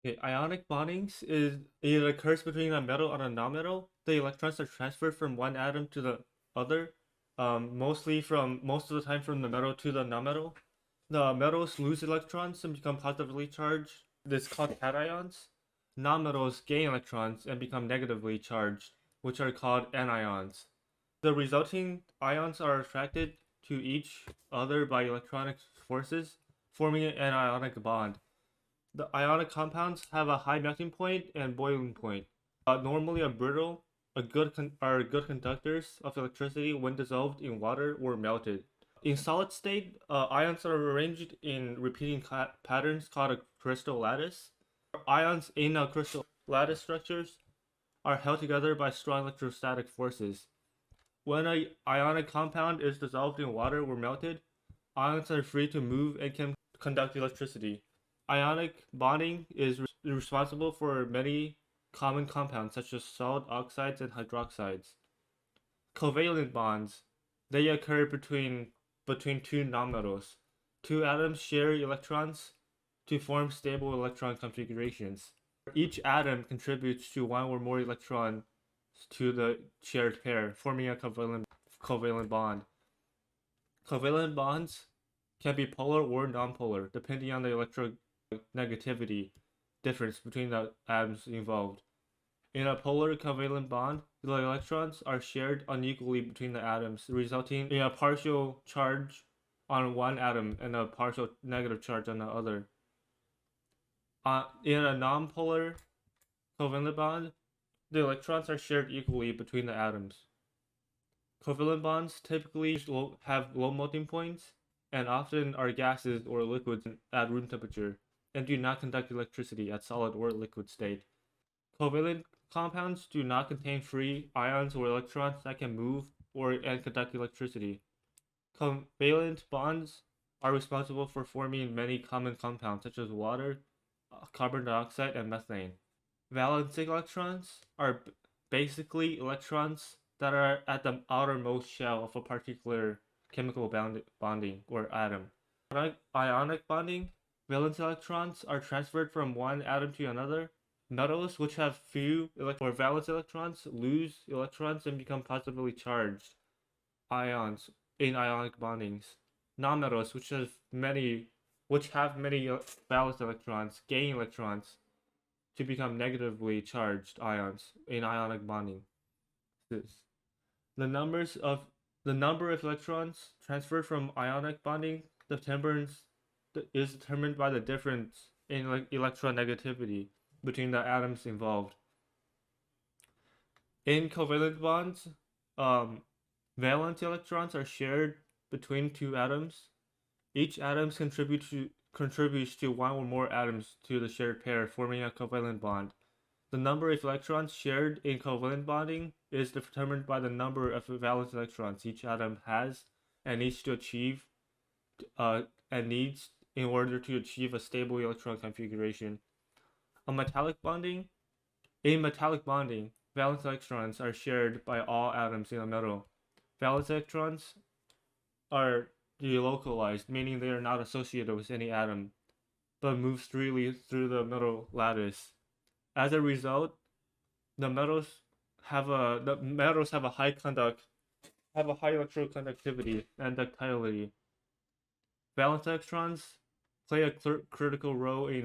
Okay, ionic bondings is it occurs between a metal and a nonmetal. The electrons are transferred from one atom to the other, most of the time from the metal to the nonmetal. The metals lose electrons and become positively charged. This is called cations. Nonmetals gain electrons and become negatively charged, which are called anions. The resulting ions are attracted to each other by electronic forces, forming an ionic bond. The ionic compounds have a high melting point and boiling point. Normally, are good conductors of electricity when dissolved in water or melted. In solid state, ions are arranged in repeating patterns called a crystal lattice. Ions in crystal lattice structures are held together by strong electrostatic forces. When an ionic compound is dissolved in water or melted, ions are free to move and can conduct electricity. Ionic bonding is responsible for many common compounds such as solid oxides and hydroxides. Covalent bonds, they occur between two nonmetals. Two atoms share electrons to form stable electron configurations. Each atom contributes to one or more electrons to the shared pair, forming a covalent bond. Covalent bonds can be polar or nonpolar, depending on the electronegativity difference between the atoms involved. In a polar covalent bond, the electrons are shared unequally between the atoms, resulting in a partial charge on one atom and a partial negative charge on the other. In a nonpolar covalent bond, the electrons are shared equally between the atoms. Covalent bonds typically have low melting points and often are gases or liquids at room temperature and do not conduct electricity at solid or liquid state. Covalent compounds do not contain free ions or electrons that can move and conduct electricity. Covalent bonds are responsible for forming many common compounds such as water, carbon dioxide, and methane. Valence electrons are basically electrons that are at the outermost shell of a particular chemical bonding or atom. Ionic bonding, valence electrons are transferred from one atom to another. Metals which have few valence electrons lose electrons and become positively charged ions in ionic bondings. Nonmetals which have many valence electrons gain electrons to become negatively charged ions in ionic bonding. The numbers of the number of electrons transferred from ionic bonding is determined by the difference in electronegativity between the atoms involved. In covalent bonds, valence electrons are shared between two atoms. Each atom contributes to one or more atoms to the shared pair, forming a covalent bond. The number of electrons shared in covalent bonding is determined by the number of valence electrons each atom has and needs in order to achieve a stable electron configuration. In metallic bonding, valence electrons are shared by all atoms in a metal. Valence electrons are delocalized, meaning they are not associated with any atom, but move freely through the metal lattice. As a result, the metals have a high electroconductivity and ductility. Valence electrons play a critical role in